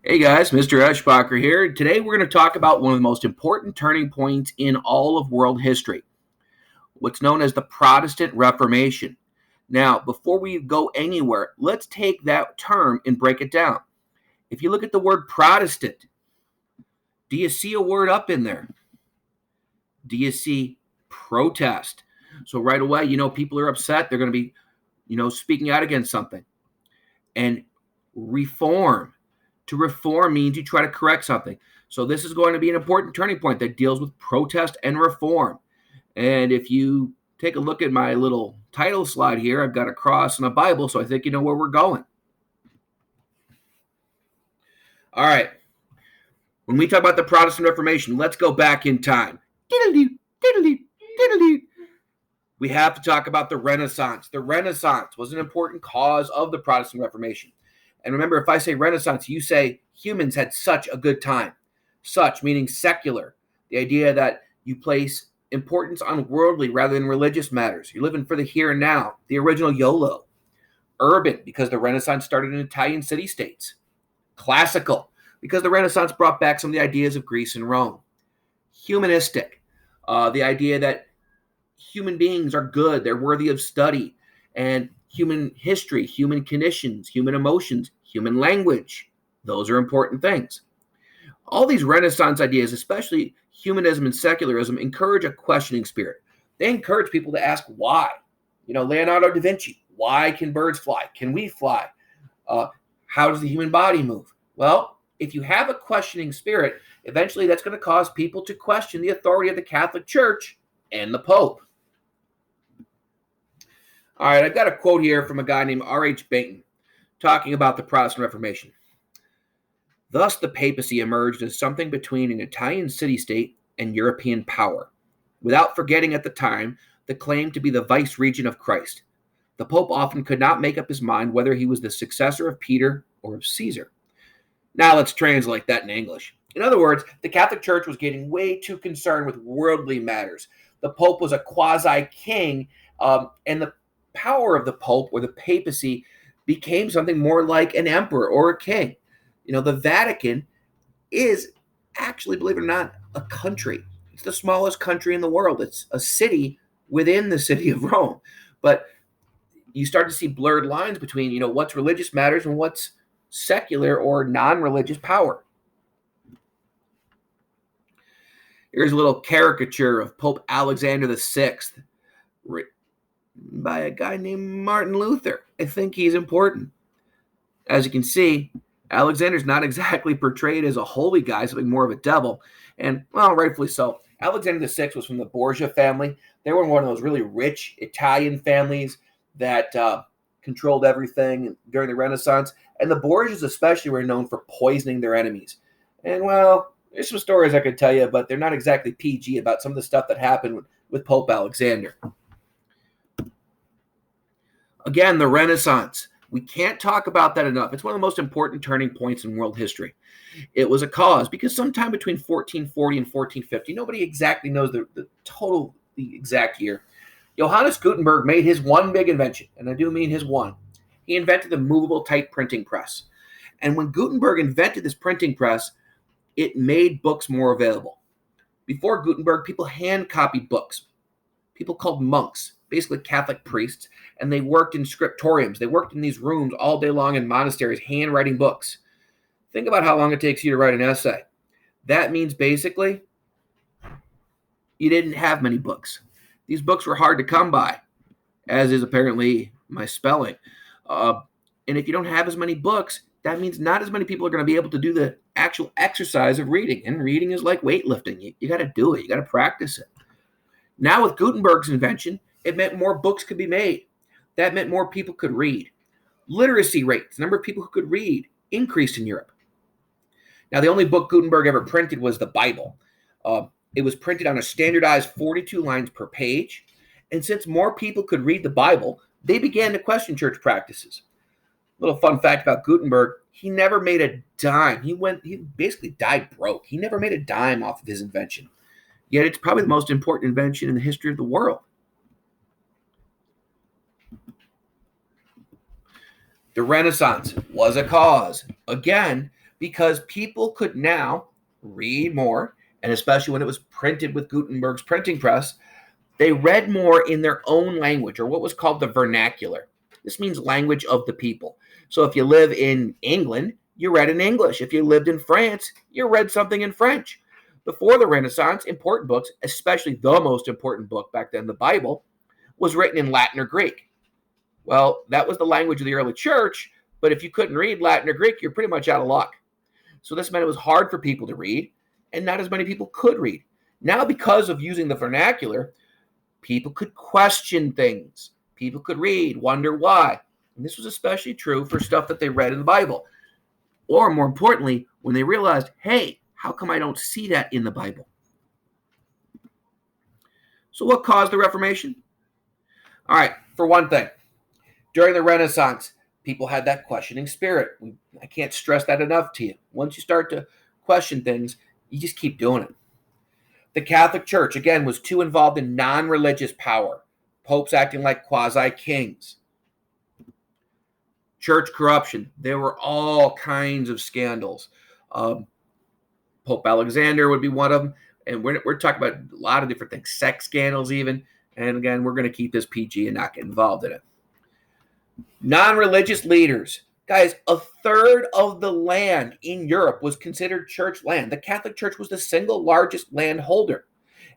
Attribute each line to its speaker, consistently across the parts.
Speaker 1: Hey guys, Mr. Eschbacher here. Today we're going to talk about one of the most important turning points in all of world history, what's known as the Protestant Reformation. Now, before we go anywhere, let's take that term and break it down. If you look at the word Protestant, do you see a word up in there? Do you see protest? So right away, people are upset. They're going to be, speaking out against something. And reform. To reform means you try to correct something. So this is going to be an important turning point that deals with protest and reform. And if you take a look at my little title slide here, I've got a cross and a Bible, so I think you know where we're going. All right. When we talk about the Protestant Reformation, let's go back in time. We have to talk about the Renaissance. The Renaissance was an important cause of the Protestant Reformation. And remember, if I say Renaissance, you say humans had such a good time. Such meaning secular. The idea that you place importance on worldly rather than religious matters. You're living for the here and now. The original YOLO. Urban, because the Renaissance started in Italian city-states. Classical, because the Renaissance brought back some of the ideas of Greece and Rome. Humanistic, the idea that human beings are good, they're worthy of study, and human history, human conditions, human emotions, human language. Those are important things. All these Renaissance ideas, especially humanism and secularism, encourage a questioning spirit. They encourage people to ask why. Leonardo da Vinci, why can birds fly? Can we fly? How does the human body move? Well, if you have a questioning spirit, eventually that's going to cause people to question the authority of the Catholic Church and the Pope. All right, I've got a quote here from a guy named R.H. Bainton talking about the Protestant Reformation. Thus, the papacy emerged as something between an Italian city-state and European power, without forgetting at the time the claim to be the vice-regent of Christ. The Pope often could not make up his mind whether he was the successor of Peter or of Caesar. Now let's translate that in English. In other words, the Catholic Church was getting way too concerned with worldly matters. The Pope was a quasi-king, and the power of the Pope or the papacy became something more like an emperor or a king. The Vatican is actually, believe it or not, a country. It's the smallest country in the world. It's a city within the city of Rome. But you start to see blurred lines between, what's religious matters and what's secular or non-religious power. Here's a little caricature of Pope Alexander VI, by a guy named Martin Luther. I think he's important. As you can see, Alexander's not exactly portrayed as a holy guy, something more of a devil, and, well, rightfully so. Alexander VI was from the Borgia family. They were one of those really rich Italian families that controlled everything during the Renaissance, and the Borgias especially were known for poisoning their enemies. And, well, there's some stories I could tell you, but they're not exactly PG about some of the stuff that happened with Pope Alexander. Again, the Renaissance. We can't talk about that enough. It's one of the most important turning points in world history. It was a cause because sometime between 1440 and 1450, nobody exactly knows the exact year, Johannes Gutenberg made his one big invention, and I do mean his one. He invented the movable type printing press. And when Gutenberg invented this printing press, it made books more available. Before Gutenberg, people hand copied books. People called monks, basically Catholic priests, and they worked in scriptoriums. They worked in these rooms all day long in monasteries, handwriting books. Think about how long it takes you to write an essay. That means basically you didn't have many books. These books were hard to come by, as is apparently my spelling. And if you don't have as many books, that means not as many people are going to be able to do the actual exercise of reading. And reading is like weightlifting. You got to do it. You got to practice it. Now with Gutenberg's invention, it meant more books could be made. That meant more people could read. Literacy rates, the number of people who could read, increased in Europe. Now, the only book Gutenberg ever printed was the Bible. It was printed on a standardized 42 lines per page. And since more people could read the Bible, they began to question church practices. Little fun fact about Gutenberg, he never made a dime. He basically died broke. He never made a dime off of his invention. Yet it's probably the most important invention in the history of the world. The Renaissance was a cause, again, because people could now read more, and especially when it was printed with Gutenberg's printing press, they read more in their own language, or what was called the vernacular. This means language of the people. So if you live in England, you read in English. If you lived in France, you read something in French. Before the Renaissance, important books, especially the most important book back then, the Bible, was written in Latin or Greek. Well, that was the language of the early church, but if you couldn't read Latin or Greek, you're pretty much out of luck. So this meant it was hard for people to read, and not as many people could read. Now, because of using the vernacular, people could question things. People could read, wonder why. And this was especially true for stuff that they read in the Bible. Or more importantly, when they realized, hey, how come I don't see that in the Bible? So what caused the Reformation? All right, for one thing, during the Renaissance, people had that questioning spirit. I can't stress that enough to you. Once you start to question things, you just keep doing it. The Catholic Church, again, was too involved in non-religious power. Popes acting like quasi-kings. Church corruption. There were all kinds of scandals. Pope Alexander would be one of them. And we're talking about a lot of different things. Sex scandals even. And again, we're going to keep this PG and not get involved in it. Non-religious leaders. Guys, a third of the land in Europe was considered church land. The Catholic Church was the single largest landholder.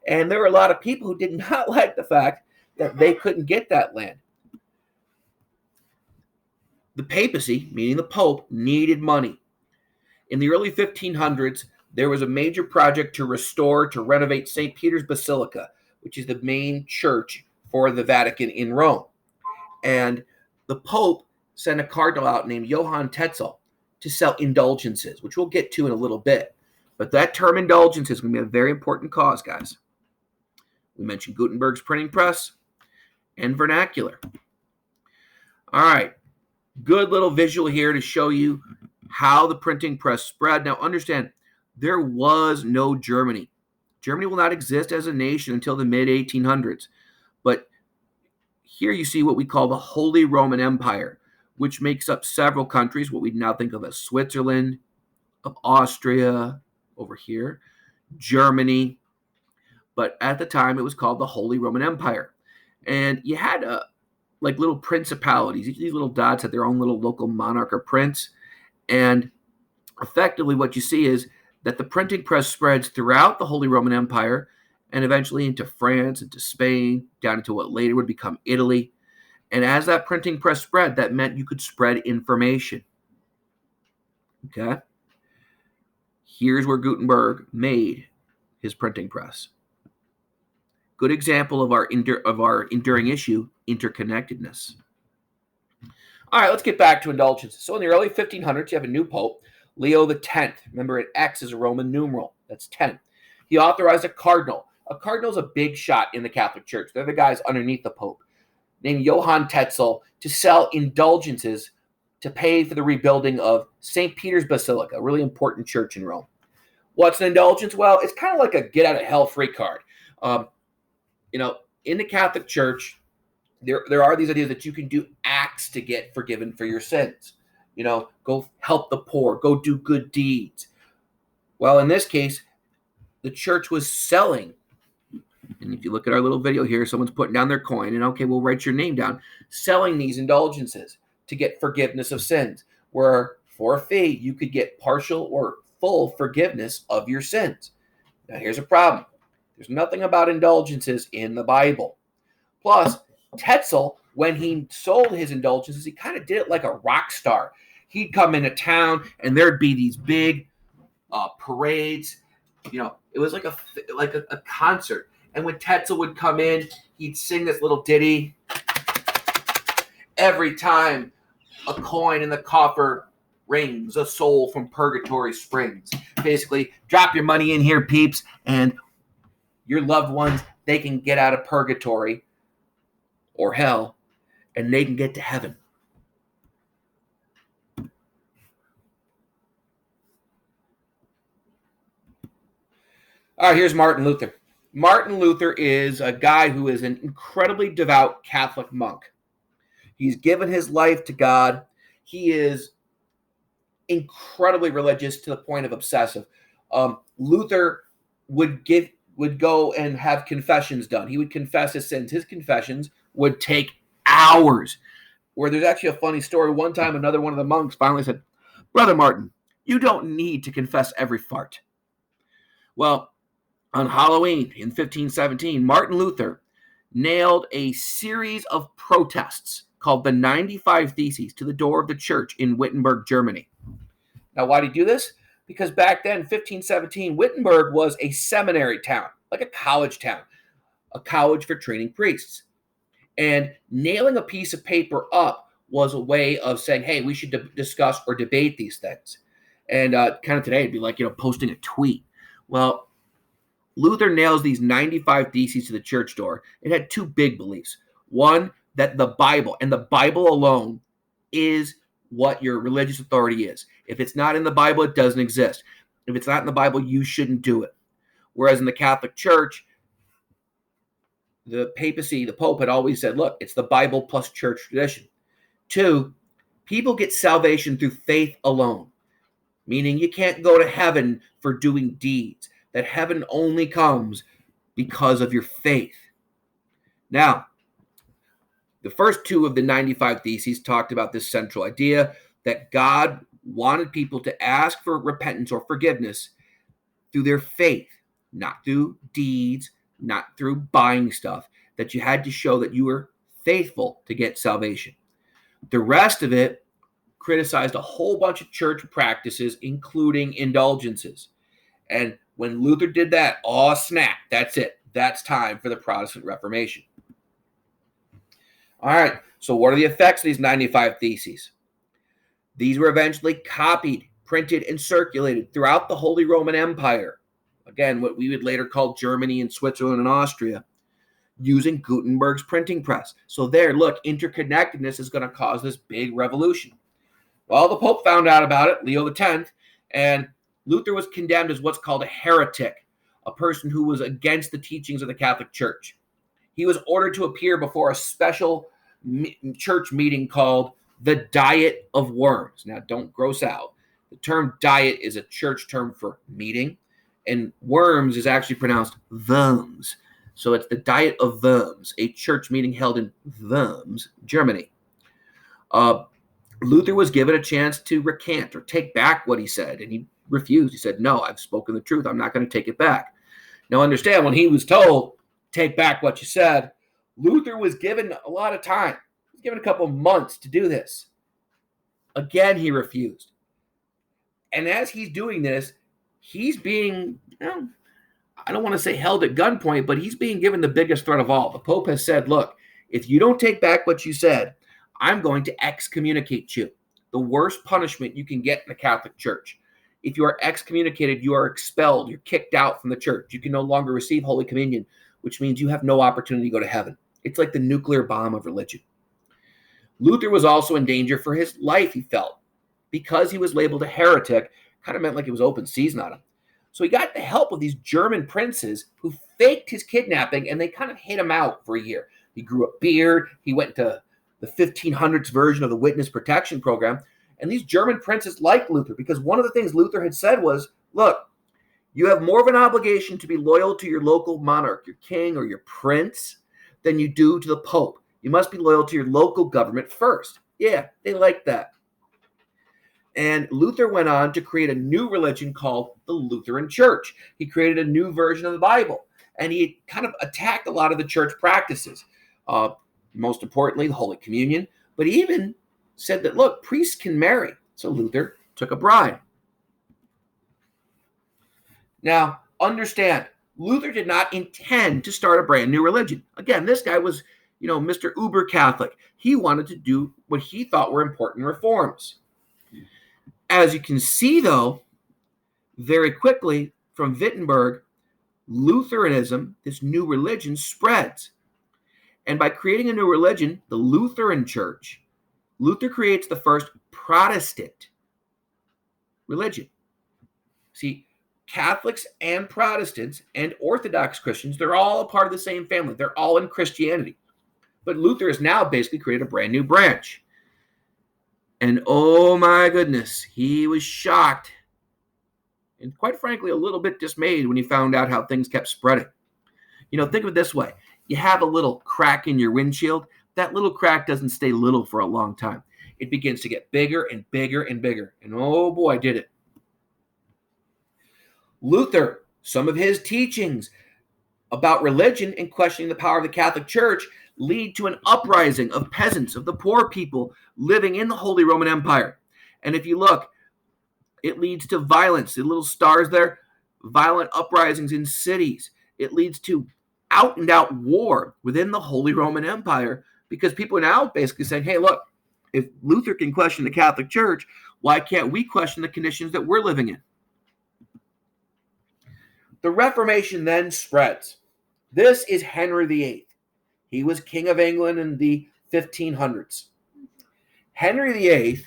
Speaker 1: And there were a lot of people who did not like the fact that they couldn't get that land. The papacy, meaning the Pope, needed money. In the early 1500s, there was a major project to renovate St. Peter's Basilica, which is the main church for the Vatican in Rome. And the Pope sent a cardinal out named Johann Tetzel to sell indulgences, which we'll get to in a little bit. But that term indulgence is going to be a very important cause, guys. We mentioned Gutenberg's printing press and vernacular. All right. Good little visual here to show you how the printing press spread. Now, understand, there was no Germany. Germany will not exist as a nation until the mid-1800s. But here you see what we call the Holy Roman Empire, which makes up several countries, what we now think of as Switzerland, of Austria, over here, Germany. But at the time, it was called the Holy Roman Empire. And you had like little principalities. Each of these little dots had their own little local monarch or prince. And effectively what you see is that the printing press spreads throughout the Holy Roman Empire and eventually into France, into Spain, down into what later would become Italy. And as that printing press spread, that meant you could spread information. Okay? Here's where Gutenberg made his printing press. Good example of our enduring issue, interconnectedness. All right, let's get back to indulgences. So in the early 1500s, you have a new pope, Leo X. Remember, an X is a Roman numeral. That's 10. He authorized a cardinal. A cardinal is a big shot in the Catholic Church. They're the guys underneath the pope, named Johann Tetzel, to sell indulgences to pay for the rebuilding of St. Peter's Basilica, a really important church in Rome. What's an indulgence? Well, it's kind of like a get-out-of-hell-free card. In the Catholic Church, there are these ideas that you can do acts to get forgiven for your sins. Go help the poor, go do good deeds. Well, in this case, the church was selling. And if you look at our little video here, someone's putting down their coin, and okay, we'll write your name down, selling these indulgences to get forgiveness of sins, where for a fee, you could get partial or full forgiveness of your sins. Now, here's a problem. There's nothing about indulgences in the Bible. Plus, Tetzel, when he sold his indulgences, he kind of did it like a rock star. He'd come into town, and there'd be these big parades. It was like a concert. And when Tetzel would come in, he'd sing this little ditty. Every time a coin in the coffer rings, a soul from purgatory springs. Basically, drop your money in here, peeps, and your loved ones, they can get out of purgatory or hell, and they can get to heaven. All right, here's Martin Luther. Martin Luther is a guy who is an incredibly devout Catholic monk. He's given his life to God. He is incredibly religious to the point of obsessive. Luther would go and have confessions done. He would confess his sins. His confessions would take hours. Where there's actually a funny story. One time, another one of the monks finally said, "Brother Martin, you don't need to confess every fart." Well, on Halloween in 1517, Martin Luther nailed a series of protests called the 95 Theses to the door of the church in Wittenberg, Germany. Now, why did he do this? Because back then, 1517, Wittenberg was a seminary town, like a college town, a college for training priests. And nailing a piece of paper up was a way of saying, hey, we should discuss or debate these things. And kind of today, it'd be like, posting a tweet. Well, Luther nails these 95 Theses to the church door. It had two big beliefs. One, that the Bible, and the Bible alone, is what your religious authority is. If it's not in the Bible, it doesn't exist. If it's not in the Bible, you shouldn't do it. Whereas in the Catholic Church, the papacy, the Pope had always said, look, it's the Bible plus church tradition. Two, people get salvation through faith alone, meaning you can't go to heaven for doing deeds. That heaven only comes because of your faith. Now, the first two of the 95 Theses talked about this central idea that God wanted people to ask for repentance or forgiveness through their faith, not through deeds, not through buying stuff, that you had to show that you were faithful to get salvation. The rest of it criticized a whole bunch of church practices, including indulgences. And when Luther did that, oh snap, that's it. That's time for the Protestant Reformation. All right, so what are the effects of these 95 Theses? These were eventually copied, printed, and circulated throughout the Holy Roman Empire. Again, what we would later call Germany and Switzerland and Austria, using Gutenberg's printing press. So there, look, interconnectedness is going to cause this big revolution. Well, the Pope found out about it, Leo X, and Luther was condemned as what's called a heretic, a person who was against the teachings of the Catholic Church. He was ordered to appear before a special church meeting called the Diet of Worms. Now, don't gross out. The term diet is a church term for meeting, and worms is actually pronounced Worms. So it's the Diet of Worms, a church meeting held in Worms, Germany. Luther was given a chance to recant or take back what he said, and he refused. He said, no, I've spoken the truth. I'm not going to take it back. Now, understand, when he was told, take back what you said, Luther was given a lot of time. He was given a couple months to do this. Again, he refused. And as he's doing this, he's being, I don't want to say held at gunpoint, but he's being given the biggest threat of all. The Pope has said, look, if you don't take back what you said, I'm going to excommunicate you. The worst punishment you can get in the Catholic Church. If you are excommunicated, you are expelled. You're kicked out from the church. You can no longer receive Holy Communion, which means you have no opportunity to go to heaven. It's like the nuclear bomb of religion. Luther was also in danger for his life, he felt. Because he was labeled a heretic, kind of meant like it was open season on him. So he got the help of these German princes who faked his kidnapping, and they kind of hid him out for a year. He grew a beard. He went to the 1500s version of the Witness Protection Program. And these German princes liked Luther because one of the things Luther had said was, look, you have more of an obligation to be loyal to your local monarch, your king or your prince, than you do to the Pope. You must be loyal to your local government first. Yeah, they liked that. And Luther went on to create a new religion called the Lutheran Church. He created a new version of the Bible, and he kind of attacked a lot of the church practices. Most importantly, the Holy Communion, but he even said that, look, priests can marry. So Luther took a bride. Now, understand, Luther did not intend to start a brand new religion. Again, this guy was, Mr. Uber Catholic. He wanted to do what he thought were important reforms. As you can see, though, very quickly from Wittenberg, Lutheranism, this new religion, spreads. And by creating a new religion, the Lutheran Church, Luther creates the first Protestant religion. See, Catholics and Protestants and Orthodox Christians, they're all a part of the same family. They're all in Christianity. But Luther has now basically created a brand new branch. And oh my goodness, he was shocked and quite frankly a little bit dismayed when he found out how things kept spreading. Think of it this way. You have a little crack in your windshield. That little crack doesn't stay little for a long time. It begins to get bigger and bigger and bigger. And oh boy, did it. Luther, some of his teachings about religion and questioning the power of the Catholic Church lead to an uprising of peasants, of the poor people living in the Holy Roman Empire. And if you look, it leads to violence. The little stars there, violent uprisings in cities. It leads to out and out war within the Holy Roman Empire because people are now basically saying, hey, look, if Luther can question the Catholic Church, why can't we question the conditions that we're living in? The Reformation then spreads. This is Henry VIII. He was King of England in the 1500s. Henry VIII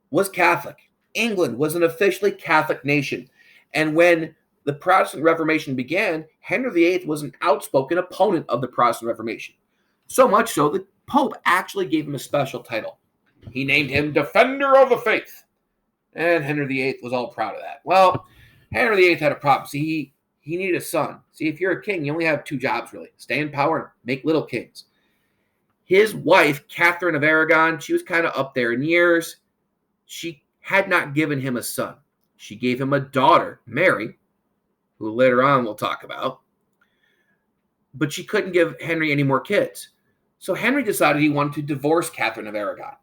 Speaker 1: was Catholic. England was an officially Catholic nation. And when the Protestant Reformation began, Henry VIII was an outspoken opponent of the Protestant Reformation. So much so that Pope actually gave him a special title. He named him Defender of the Faith. And Henry VIII was all proud of that. Well, Henry VIII had a problem. See, he needed a son. See, if you're a king, you only have two jobs, really. Stay in power and make little kings. His wife, Catherine of Aragon, she was kind of up there in years. She had not given him a son. She gave him a daughter, Mary, who later on we'll talk about. But she couldn't give Henry any more kids. So Henry decided he wanted to divorce Catherine of Aragon.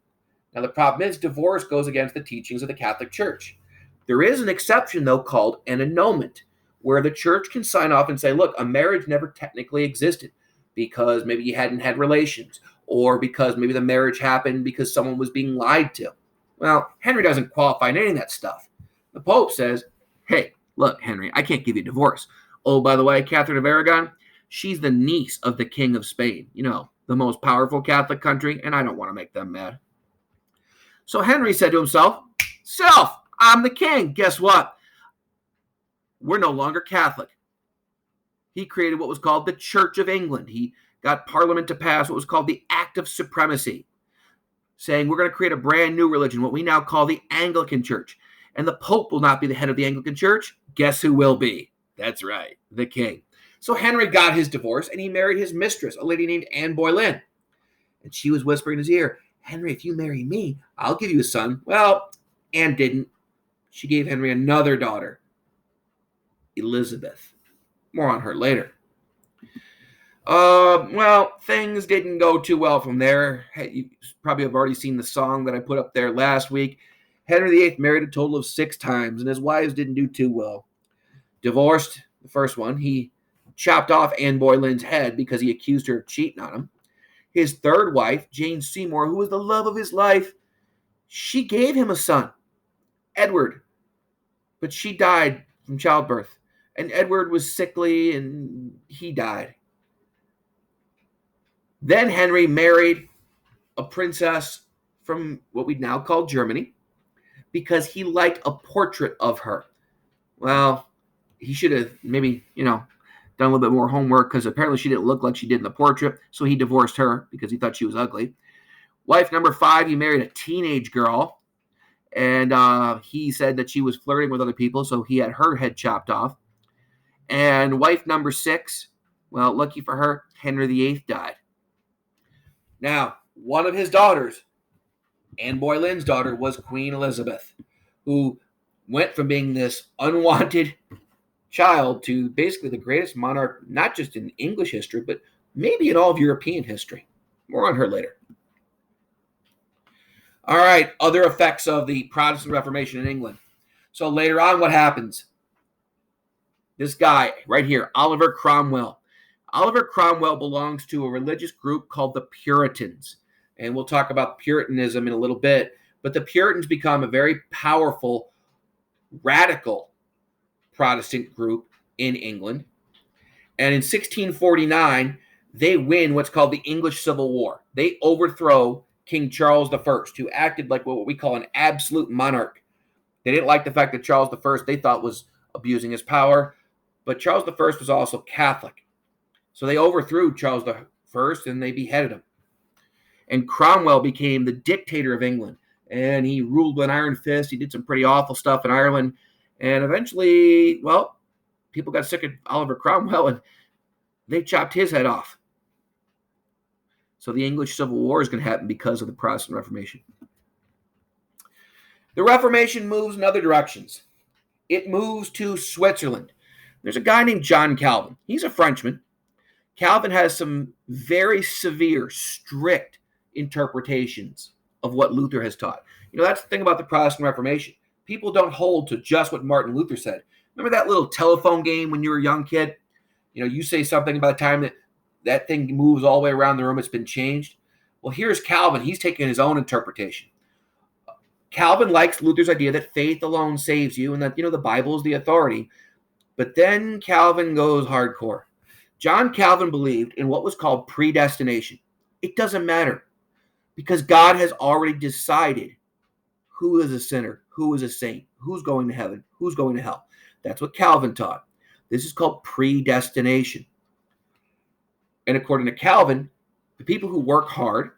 Speaker 1: Now the problem is divorce goes against the teachings of the Catholic Church. There is an exception, though, called an annulment, where the church can sign off and say, look, a marriage never technically existed because maybe you hadn't had relations or because maybe the marriage happened because someone was being lied to. Well, Henry doesn't qualify in any of that stuff. The Pope says, hey, look, Henry, I can't give you a divorce. Oh, by the way, Catherine of Aragon, she's the niece of the King of Spain, the most powerful Catholic country, and I don't want to make them mad. So Henry said to himself, I'm the king. Guess what? We're no longer Catholic. He created what was called the Church of England. He got Parliament to pass what was called the Act of Supremacy, saying we're going to create a brand new religion, what we now call the Anglican Church. And the Pope will not be the head of the Anglican Church. Guess who will be? That's right, the king. So Henry got his divorce, and he married his mistress, a lady named Anne Boleyn. And she was whispering in his ear, Henry, if you marry me, I'll give you a son. Well, Anne didn't. She gave Henry another daughter, Elizabeth. More on her later. Well, things didn't go too well from there. Hey, you probably have already seen the song that I put up there last week. Henry VIII married a total of 6 times, and his wives didn't do too well. Divorced, the first one, he chopped off Anne Boleyn's head because he accused her of cheating on him. His third wife, Jane Seymour, who was the love of his life, she gave him a son, Edward, but she died from childbirth. And Edward was sickly, and he died. Then Henry married a princess from what we now call Germany because he liked a portrait of her. Well, he should have maybe, done a little bit more homework because apparently she didn't look like she did in the portrait, so he divorced her because he thought she was ugly. Wife number 5, he married a teenage girl, and he said that she was flirting with other people, so he had her head chopped off. And wife number 6, well, lucky for her, Henry VIII died. Now, one of his daughters, Anne Boleyn's daughter, was Queen Elizabeth, who went from being this unwanted child to basically the greatest monarch, not just in English history, but maybe in all of European history. More on her later. All right, other effects of the Protestant Reformation in England. So later on, what happens? This guy right here, Oliver Cromwell. Oliver Cromwell belongs to a religious group called the Puritans. And we'll talk about Puritanism in a little bit. But the Puritans become a very powerful, radical Protestant group in England. And in 1649, they win what's called the English Civil War. They overthrow King Charles I, who acted like what we call an absolute monarch. They didn't like the fact that Charles I, they thought, was abusing his power. But Charles I was also Catholic. So they overthrew Charles I and they beheaded him. And Cromwell became the dictator of England. and he ruled with an iron fist. He did some pretty awful stuff in Ireland. And eventually, well, people got sick of Oliver Cromwell, and they chopped his head off. So the English Civil War is going to happen because of the Protestant Reformation. The Reformation moves in other directions. It moves to Switzerland. There's a guy named John Calvin. He's a Frenchman. Calvin has some very severe, strict interpretations of what Luther has taught. That's the thing about the Protestant Reformation. People don't hold to just what Martin Luther said. Remember that little telephone game when you were a young kid? You say something, by the time that thing moves all the way around the room, it's been changed. Well, here's Calvin. He's taking his own interpretation. Calvin likes Luther's idea that faith alone saves you and that, the Bible is the authority. But then Calvin goes hardcore. John Calvin believed in what was called predestination. It doesn't matter because God has already decided who is a sinner, who is a saint, who's going to heaven, who's going to hell. That's what Calvin taught. This is called predestination. And according to Calvin, the people who work hard,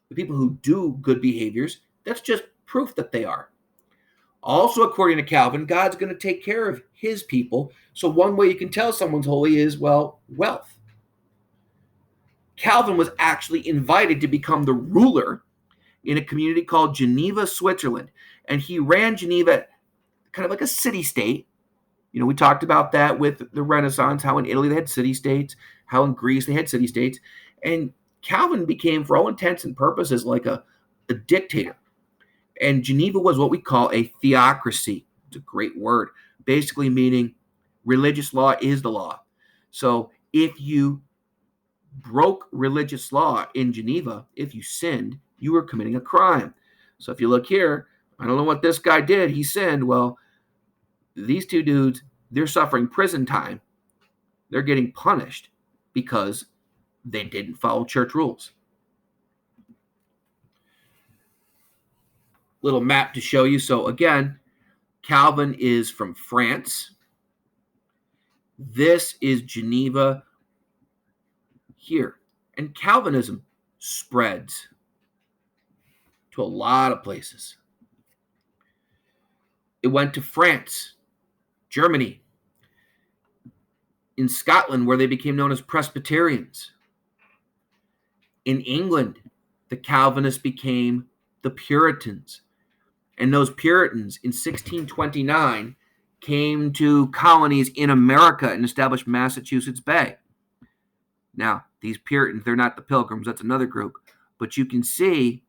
Speaker 1: the people who do good behaviors, that's just proof that they are. Also, according to Calvin, God's going to take care of his people. So one way you can tell someone's holy is, wealth. Calvin was actually invited to become the ruler in a community called Geneva, Switzerland. And he ran Geneva kind of like a city-state. We talked about that with the Renaissance, how in Italy they had city-states, how in Greece they had city-states. And Calvin became, for all intents and purposes, like a dictator. And Geneva was what we call a theocracy. It's a great word, basically meaning religious law is the law. So if you broke religious law in Geneva, if you sinned, you were committing a crime. So if you look here, I don't know what this guy did. He sinned. Well, these two dudes, they're suffering prison time. They're getting punished because they didn't follow church rules. Little map to show you. So again, Calvin is from France. This is Geneva here. And Calvinism spreads to a lot of places. It went to France, Germany, in Scotland, where they became known as Presbyterians. In England, the Calvinists became the Puritans. And those Puritans in 1629 came to colonies in America and established Massachusetts Bay. Now, these Puritans, they're not the Pilgrims. That's another group. But you can see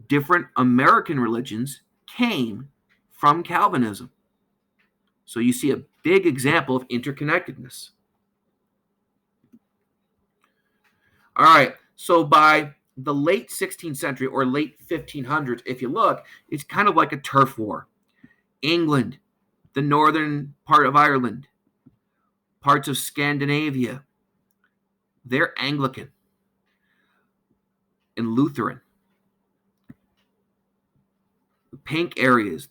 Speaker 1: different American religions came from Calvinism. So you see a big example of interconnectedness. All right, so by the late 16th century or late 1500s, if you look, it's kind of like a turf war. England, the northern part of Ireland, parts of Scandinavia, they're Anglican and Lutheran. The pink areas,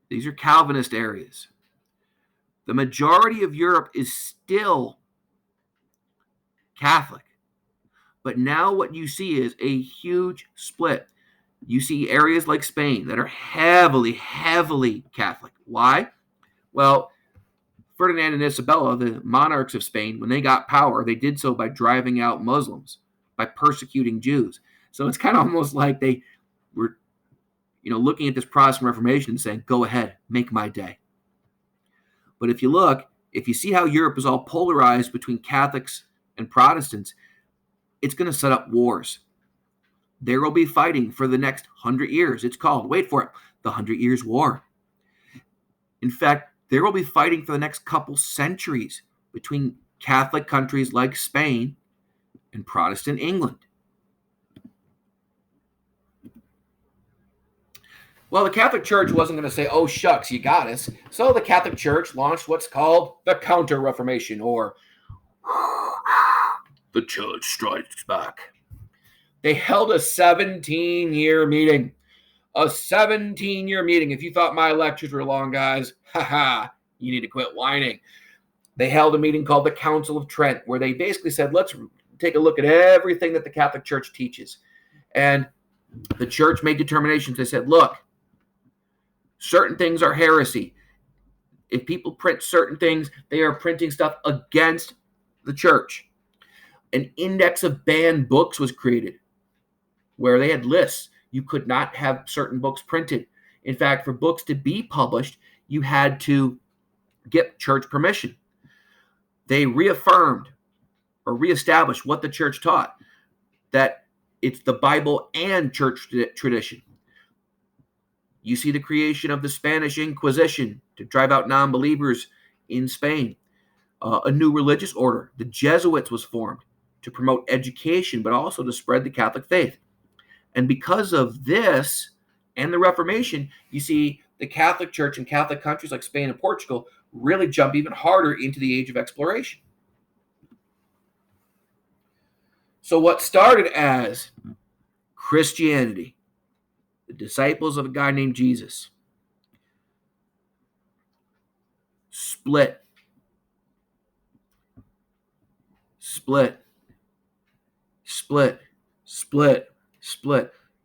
Speaker 1: these are Calvinist areas. The majority of Europe is still Catholic. But now what you see is a huge split. You see areas like Spain that are heavily, heavily Catholic. Why? Well, Ferdinand and Isabella, the monarchs of Spain, when they got power, they did so by driving out Muslims, by persecuting Jews. So it's kind of almost like they were, looking at this Protestant Reformation and saying, go ahead, make my day. But if you see how Europe is all polarized between Catholics and Protestants, it's going to set up wars. There will be fighting for the next 100 years. It's called, wait for it, the 100 Years' War. In fact, there will be fighting for the next couple centuries between Catholic countries like Spain and Protestant England. Well, the Catholic Church wasn't going to say, oh, shucks, you got us. So the Catholic Church launched what's called the Counter-Reformation, or the Church Strikes Back. They held a 17-year meeting. A 17-year meeting. If you thought my lectures were long, guys, you need to quit whining. They held a meeting called the Council of Trent, where they basically said, let's take a look at everything that the Catholic Church teaches. And the church made determinations. They said, look, certain things are heresy. If people print certain things, they are printing stuff against the church. An index of banned books was created where they had lists. You could not have certain books printed. In fact, for books to be published, you had to get church permission. They reaffirmed or reestablished what the church taught, that it's the Bible and church tradition. You see the creation of the Spanish Inquisition to drive out non-believers in Spain. A new religious order, the Jesuits, was formed to promote education, but also to spread the Catholic faith. And because of this and the Reformation, you see the Catholic Church in Catholic countries like Spain and Portugal really jump even harder into the age of exploration. So what started as Christianity, the disciples of a guy named Jesus, split.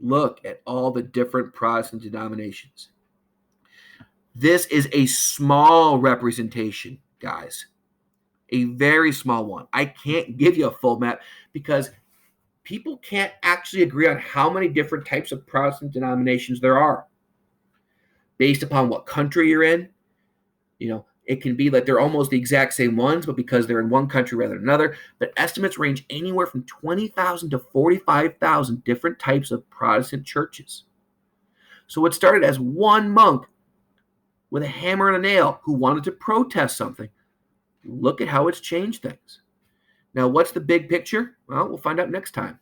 Speaker 1: Look at all the different Protestant denominations. This is a small representation, guys. A very small one. I can't give you a full map because people can't actually agree on how many different types of Protestant denominations there are. Based upon what country you're in, it can be that they're almost the exact same ones, but because they're in one country rather than another. But estimates range anywhere from 20,000 to 45,000 different types of Protestant churches. So it started as one monk with a hammer and a nail who wanted to protest something. Look at how it's changed things. Now, what's the big picture? Well, we'll find out next time.